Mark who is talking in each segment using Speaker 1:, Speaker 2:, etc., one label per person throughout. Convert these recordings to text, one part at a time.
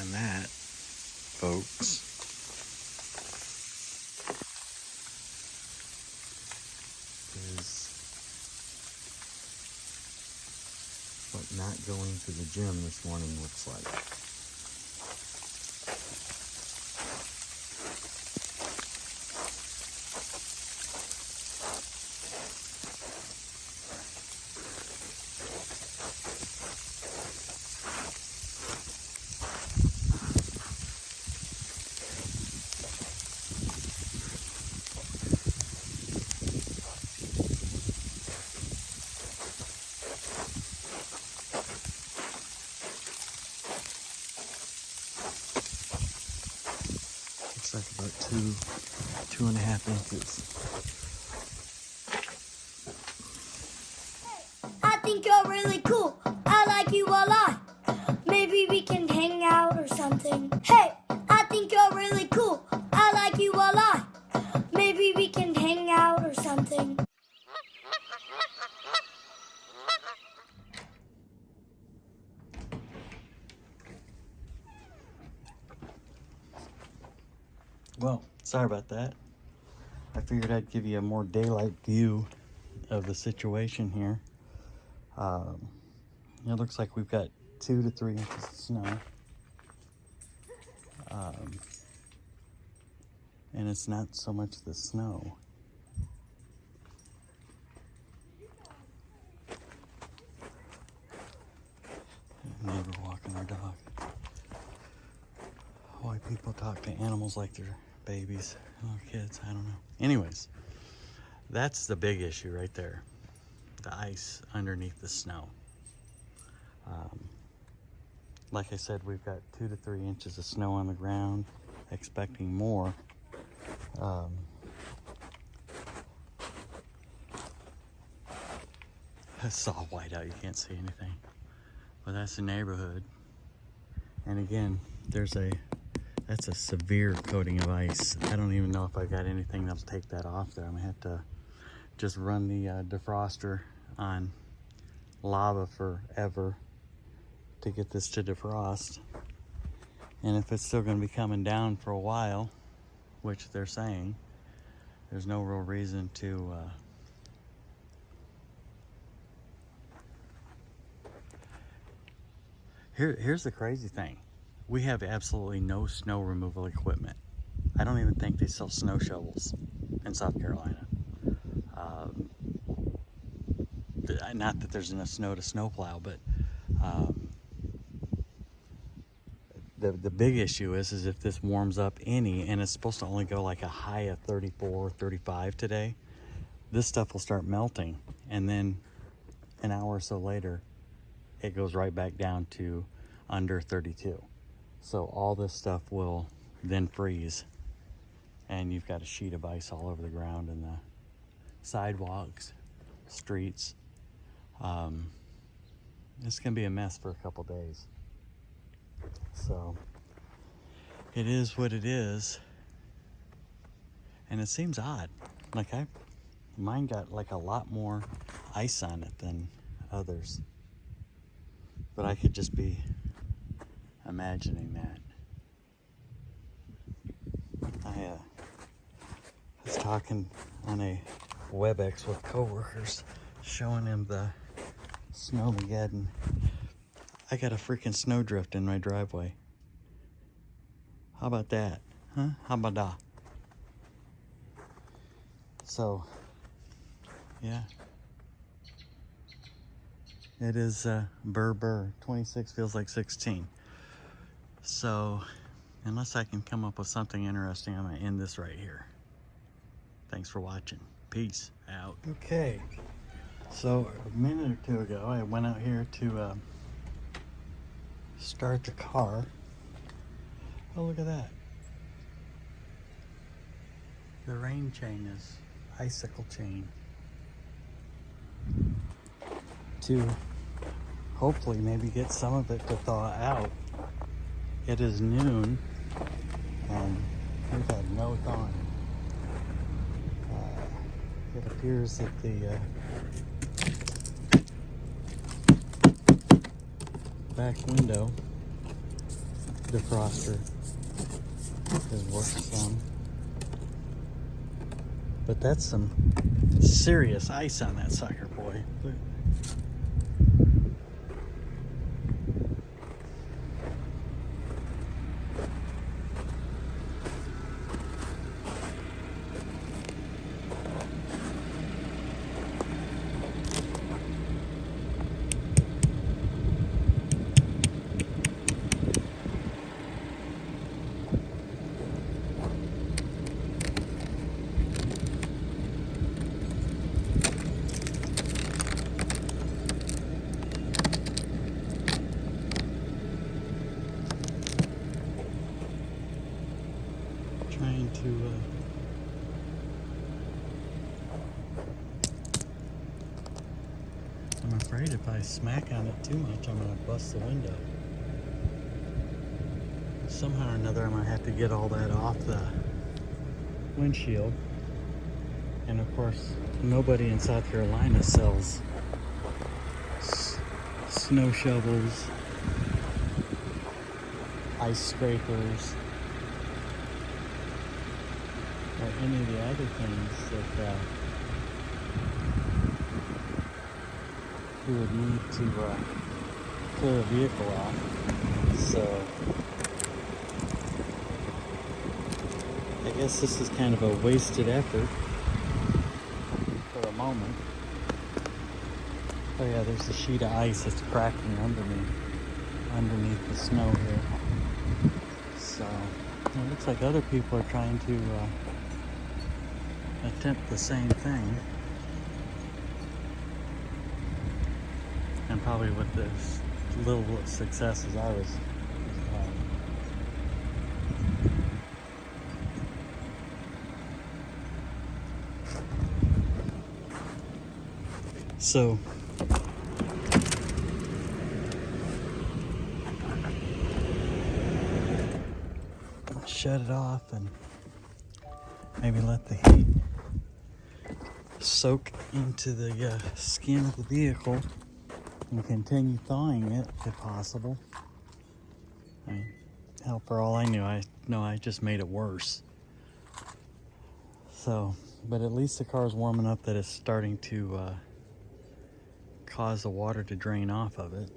Speaker 1: And that, folks, is what not going to the gym this morning looks like. Looks like about 2.5 inches.
Speaker 2: I think you're really cool. I like you a lot. Maybe we can hang out or something. Hey, I think you're really cool. I like you a lot. Maybe we can hang out or something.
Speaker 1: Well, sorry about that. I figured I'd give you a more daylight view of the situation here. It looks like we've got 2 to 3 inches of snow. And it's not so much the snow. Neighbor walking our dog. Why people talk to animals like they're babies, little kids, I don't know. Anyways, that's the big issue right there. The ice underneath the snow. Like I said, we've got 2 to 3 inches of snow on the ground, expecting more. It's all white out, you can't see anything. But that's the neighborhood. And again, that's a severe coating of ice. I don't even know if I got anything that'll take that off there. I'm gonna have to just run the defroster on lava forever to get this to defrost. And if it's still gonna be coming down for a while, which they're saying, there's no real reason to Here's the crazy thing. We have absolutely no snow removal equipment. I don't even think they sell snow shovels in South Carolina. Not that there's enough snow to snowplow, but the big issue is if this warms up any, and it's supposed to only go like a high of 34, 35 today, this stuff will start melting, and then an hour or so later, it goes right back down to under 32. So all this stuff will then freeze, and you've got a sheet of ice all over the ground and the sidewalks, streets. It's gonna be a mess for a couple days. So it is what it is, and it seems odd. Like mine got like a lot more ice on it than others, but I could just be imagining that. I was talking on a WebEx with coworkers, showing them the SNOWMAGEDDON. I got a freaking snowdrift in my driveway. How about that? Huh? How about that? So, yeah. It is burr. 26 feels like 16. So, unless I can come up with something interesting, I'm gonna end this right here. Thanks for watching. Peace out. Okay. So a minute or two ago, I went out here to start the car. Oh, look at that. The rain chain is icicle chain. To hopefully maybe get some of it to thaw out. It is noon and we've had no thawing. It appears that the back window defroster has worked some. But that's some serious ice on that sucker, boy. Look. Trying to I'm afraid if I smack on it too much, I'm gonna bust the window. Somehow or another, I'm gonna have to get all that off the windshield. And of course, nobody in South Carolina sells snow shovels, ice scrapers, or any of the other things that we would need to clear a vehicle off. So I guess this is kind of a wasted effort for the moment. Oh yeah, there's a sheet of ice that's cracking underneath the snow here. So it looks like other people are trying to attempt the same thing, and probably with as little success as I was having. So I'll shut it off and maybe let the heat soak into the skin of the vehicle and continue thawing it if possible. Hell, for all I knew, I just made it worse. So, but at least the car's warm enough that it's starting to cause the water to drain off of it.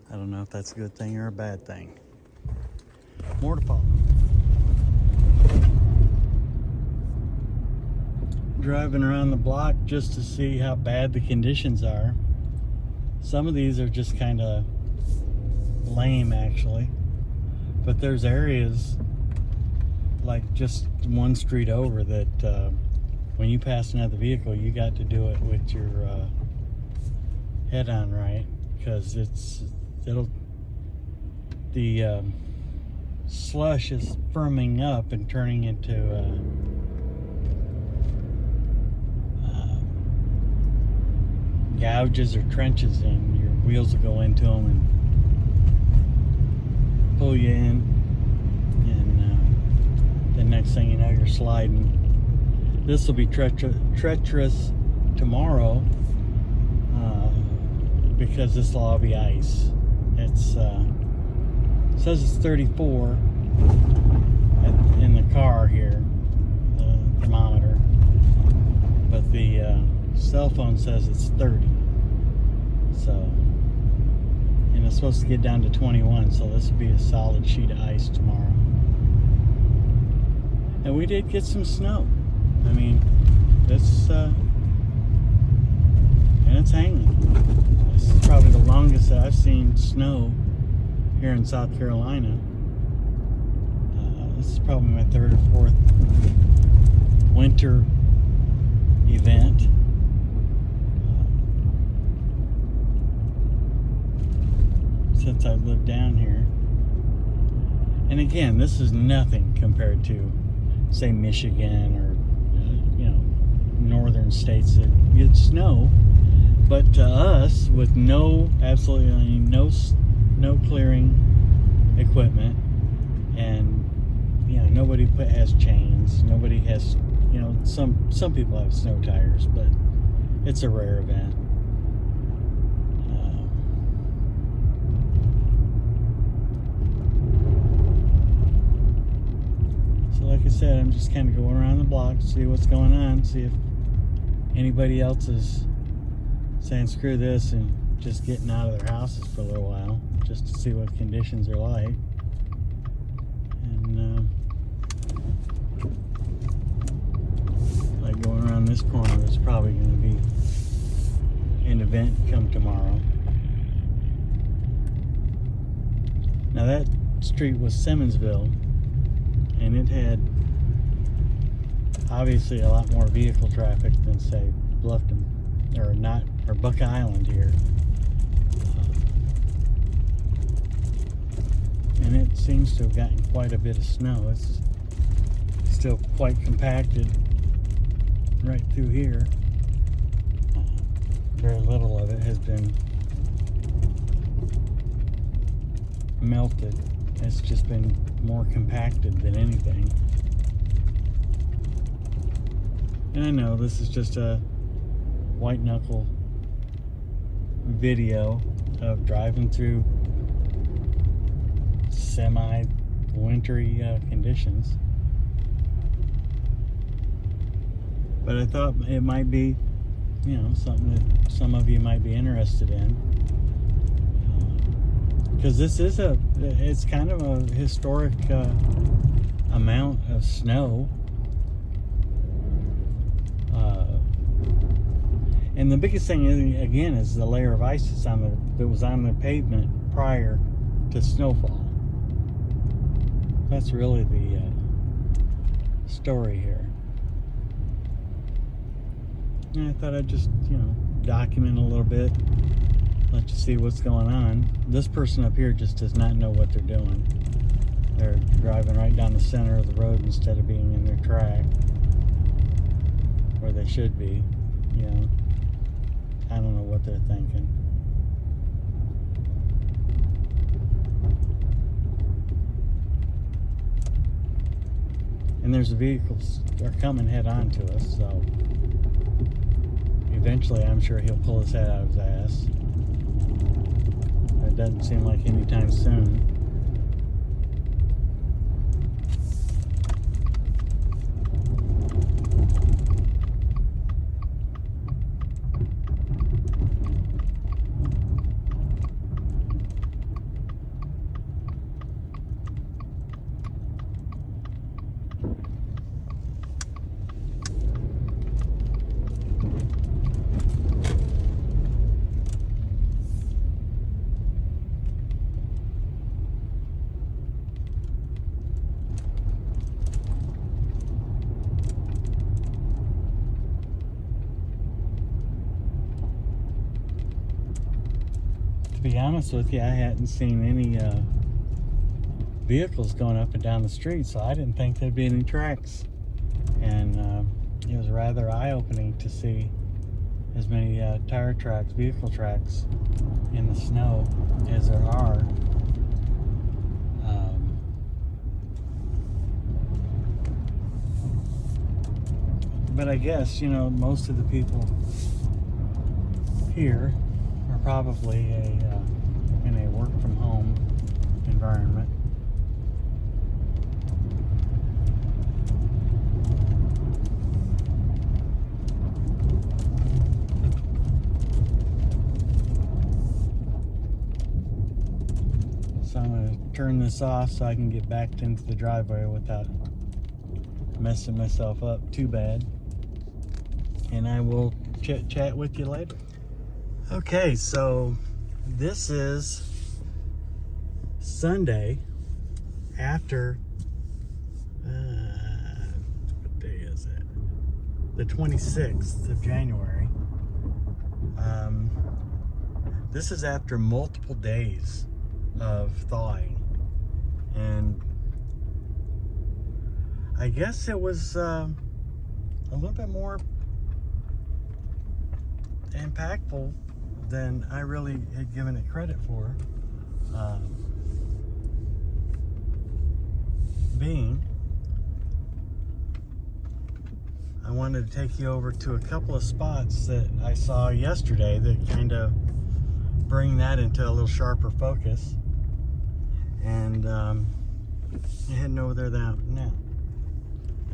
Speaker 1: I don't know if that's a good thing or a bad thing. More to follow. Driving around the block just to see how bad the conditions are. Some of these are just kind of lame actually, but there's areas like just one street over that when you pass another vehicle, you got to do it with your head on right, because the slush is firming up and turning into gouges or trenches, and your wheels will go into them and pull you in, and the next thing you know, you're sliding. This will be treacherous tomorrow because this will all be ice. It says it's 34 in the car here, the thermometer, but the cell phone says it's 30. So, and it's supposed to get down to 21, so this will be a solid sheet of ice tomorrow. And we did get some snow. I mean, this and it's hanging. This is probably the longest that I've seen snow here in South Carolina. This is probably my third or fourth winter event. Since I've lived down here. And again, this is nothing compared to, say, Michigan or northern states that get snow. But to us, with absolutely no clearing equipment, and nobody has chains, nobody has, some people have snow tires, but it's a rare event. said, I'm just kind of going around the block to see what's going on, see if anybody else is saying screw this and just getting out of their houses for a little while, just to see what conditions are like. And like going around this corner is probably going to be an event come tomorrow. Now that street was Simmonsville, and it had obviously a lot more vehicle traffic than say Bluffton or Buck Island here. And it seems to have gotten quite a bit of snow. It's still quite compacted right through here. Very little of it has been melted. It's just been more compacted than anything. And I know this is just a white knuckle video of driving through semi-wintry conditions, but I thought it might be, you know, something that some of you might be interested in, because this is it's kind of a historic amount of snow. And the biggest thing is, again, is the layer of ice that was on the pavement prior to snowfall. That's really the story here. And I thought I'd just, you know, document a little bit, let you see what's going on. This person up here just does not know what they're doing. They're driving right down the center of the road instead of being in their track where they should be, you know. I don't know what they're thinking. And there's vehicles that are coming head on to us, so eventually I'm sure he'll pull his head out of his ass. It doesn't seem like anytime soon. To be honest with you, I hadn't seen any vehicles going up and down the street, so I didn't think there'd be any tracks. And it was rather eye-opening to see as many tire tracks, vehicle tracks in the snow as there are. But I guess, you know, most of the people here are probably in a work from home environment. So I'm going to turn this off so I can get back into the driveway without messing myself up too bad. And I will chat with you later. Okay, so this is Sunday after, what day is it? The 26th of January. This is after multiple days of thawing. And I guess it was a little bit more impactful than I really had given it credit for being. I wanted to take you over to a couple of spots that I saw yesterday that kind of bring that into a little sharper focus, and I'm heading over there now.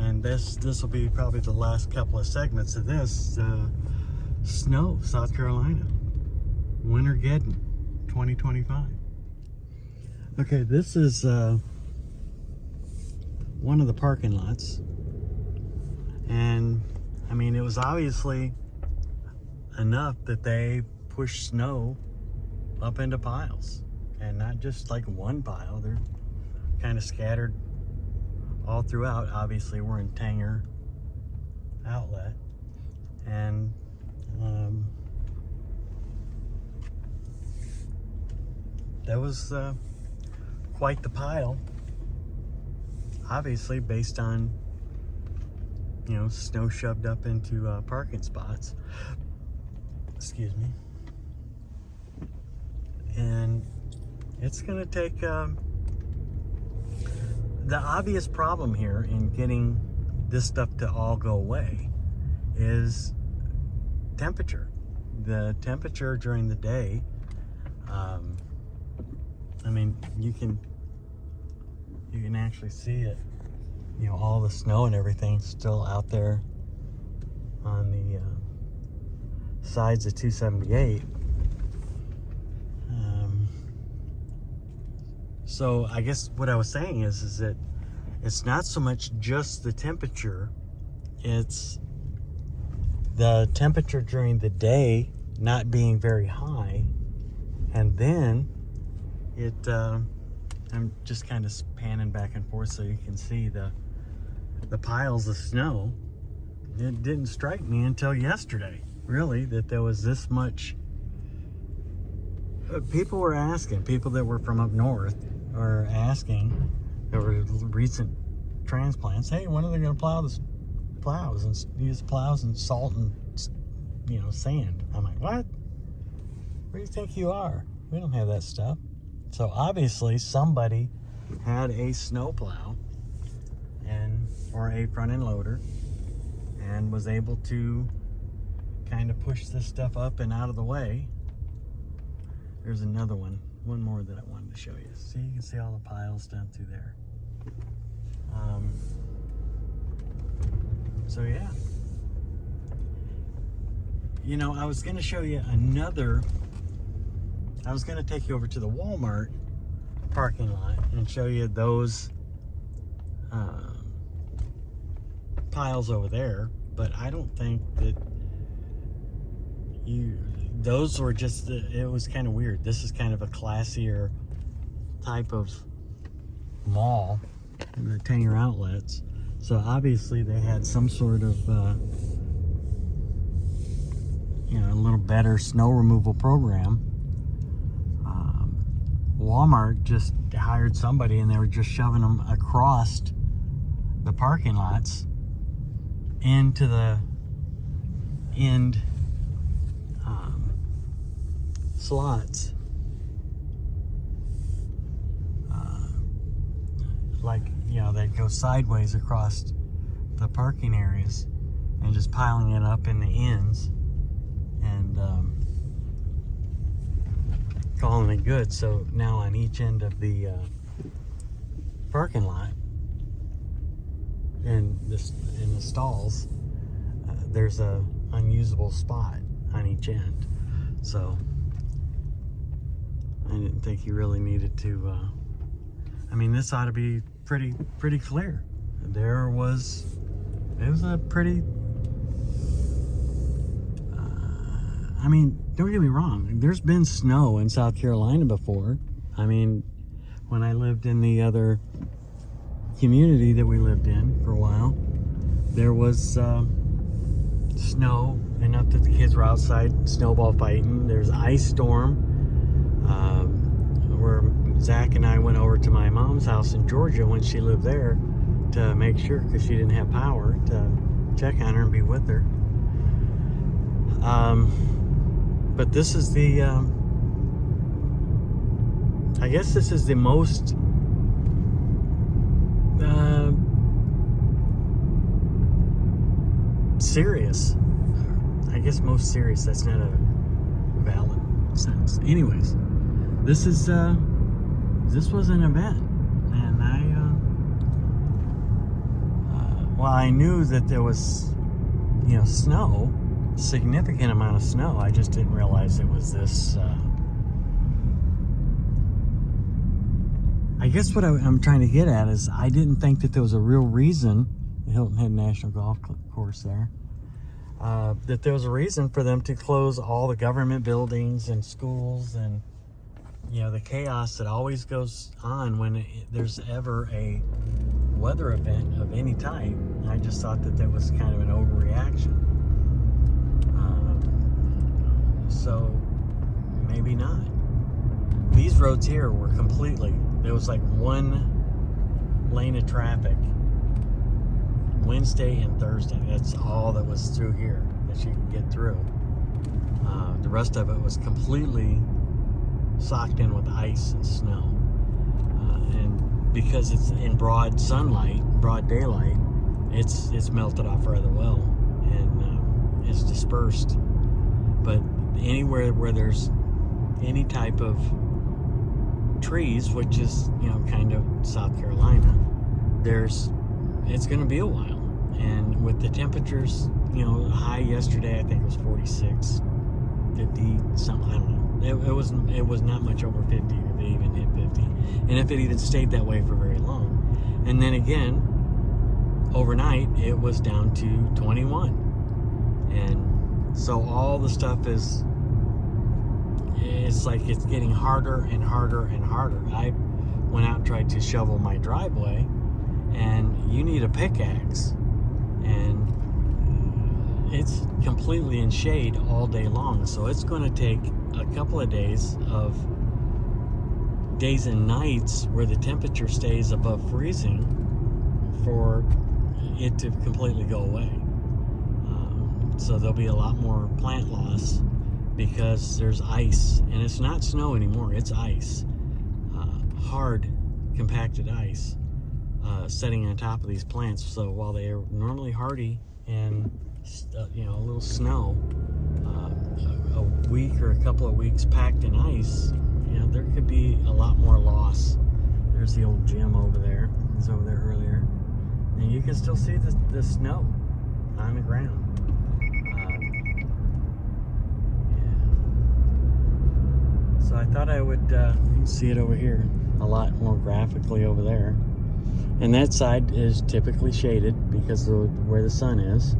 Speaker 1: And this will be probably the last couple of segments of this. Snow, South Carolina. Wintergeddon 2025. Okay, this is one of the parking lots. And I mean, it was obviously enough that they pushed snow up into piles. And not just like one pile, they're kind of scattered all throughout. Obviously, we're in Tanger Outlet. And that was quite the pile, obviously based on, you know, snow shoved up into parking spots. Excuse me. And it's gonna take the obvious problem here in getting this stuff to all go away is temperature. The temperature during the day, I mean, you can actually see it, you know, all the snow and everything still out there on the sides of 278. So I guess what I was saying is that it's not so much just the temperature, it's the temperature during the day not being very high, and then it I'm just kind of panning back and forth so you can see the piles of snow. It didn't strike me until yesterday, really, that there was this much. People were asking, people that were from up north are asking, there were recent transplants, hey, when are they going to plow this plows and use plows and salt and, you know, sand? I'm like, what? Where do you think you are? We don't have that stuff. So obviously somebody had a snow plow or a front end loader and was able to kind of push this stuff up and out of the way. There's another one more that I wanted to show you. See, you can see all the piles down through there. So yeah, you know, I was going to show you another. I was going to take you over to the Walmart parking lot and show you those piles over there, but I don't think that those were just, it was kind of weird. This is kind of a classier type of mall, the Tanger Outlets. So obviously they had some sort of, you know, a little better snow removal program. Walmart just hired somebody and they were just shoving them across the parking lots into the end slots. Like, you know, they'd go sideways across the parking areas and just piling it up in the ends and calling it good. So now on each end of the parking lot and in the stalls, there's a unusable spot on each end. So I didn't think you really needed to. I mean, this ought to be pretty clear. It was a pretty. I mean, don't get me wrong. There's been snow in South Carolina before. I mean, when I lived in the other community that we lived in for a while, there was snow enough that the kids were outside snowball fighting. There's an ice storm where Zach and I went over to my mom's house in Georgia when she lived there to make sure, because she didn't have power, to check on her and be with her. But this is the, I guess this is the most serious. I guess most serious, that's not a valid sentence. Anyways, this was an event, and I Well, I knew that there was, you know, snow, significant amount of snow. I just didn't realize it was this. I guess what I'm trying to get at is I didn't think that there was a real reason, the Hilton Head National Golf Course there, that there was a reason for them to close all the government buildings and schools and, you know, the chaos that always goes on when there's ever a weather event of any type. I just thought that that was kind of an overreaction. So maybe not. These roads here were completely, there was like one lane of traffic Wednesday and Thursday. That's all that was through here that you could get through. The rest of it was completely socked in with ice and snow. And because it's in broad sunlight, broad daylight, it's melted off rather well and is dispersed. But anywhere where there's any type of trees, which is, you know, kind of South Carolina, it's going to be a while. And with the temperatures, you know, high yesterday, I think it was 46, 50, something, I don't know. It was not much over 50 if it even hit 50. And if it even stayed that way for very long. And then again, overnight, it was down to 21. And so all the stuff it's like it's getting harder and harder and harder. I went out and tried to shovel my driveway, and you need a pickaxe, and it's completely in shade all day long. So it's going to take a couple of days and nights where the temperature stays above freezing for it to completely go away. So there'll be a lot more plant loss because there's ice, and it's not snow anymore, it's ice. Hard, compacted ice setting on top of these plants. So while they are normally hardy and you know, a little snow, a week or a couple of weeks packed in ice, you know, there could be a lot more loss. There's the old gym over there. It was over there earlier. And you can still see the snow on the ground. So I thought I would, you can see it over here a lot more graphically over there. And that side is typically shaded because of where the sun is.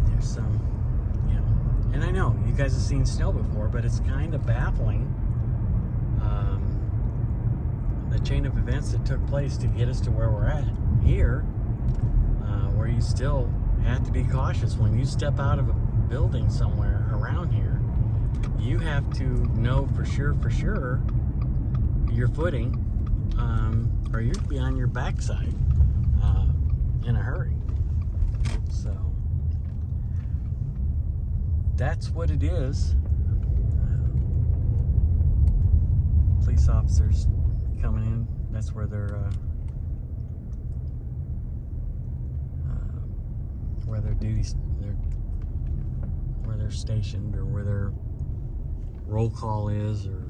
Speaker 1: There's some, you know, and I know you guys have seen snow before, but it's kind of baffling. The chain of events that took place to get us to where we're at here, where you still have to be cautious when you step out of a building somewhere around here. You have to know for sure your footing, or you'd be on your backside in a hurry. So that's what it is. Police officers coming in. That's where they're where their duties, where they're stationed, or where their roll call is, or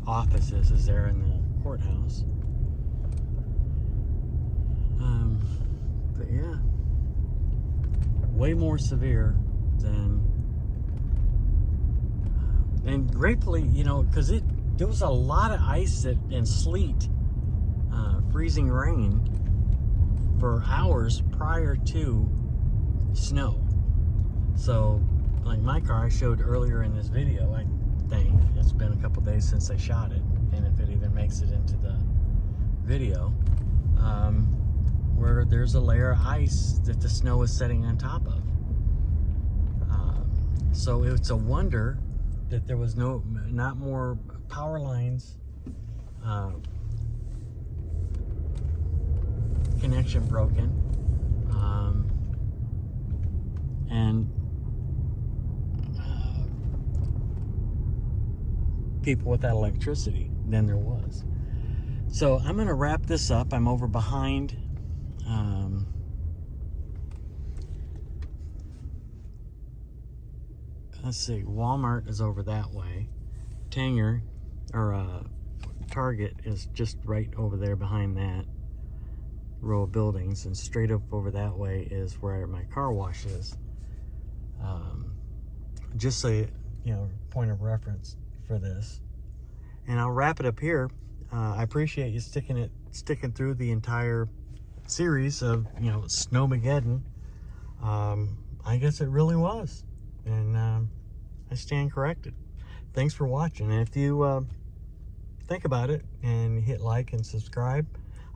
Speaker 1: office is there in the courthouse. But yeah, way more severe than, and gratefully, you know, because there was a lot of ice and sleet, freezing rain for hours prior to snow. So like my car, I showed earlier in this video, I think it's been a couple days since I shot it, and if it even makes it into the video, where there's a layer of ice that the snow is setting on top of. So it's a wonder that there was not more power lines, connection broken, and people without electricity than there was. So I'm going to wrap this up. I'm over behind let's see, Walmart is over that way. Tanger, or Target, is just right over there behind that. row of buildings, and straight up over that way is where my car wash is. Just so you know, point of reference for this. And I'll wrap it up here. I appreciate you sticking through the entire series of, you know, Snowmageddon. I guess it really was, and I stand corrected. Thanks for watching, and if you think about it and hit like and subscribe,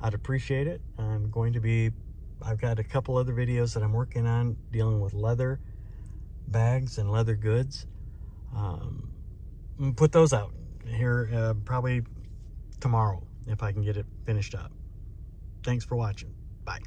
Speaker 1: I'd appreciate it. I've got a couple other videos that I'm working on dealing with leather bags and leather goods. Put those out here probably tomorrow if I can get it finished up. Thanks for watching. Bye.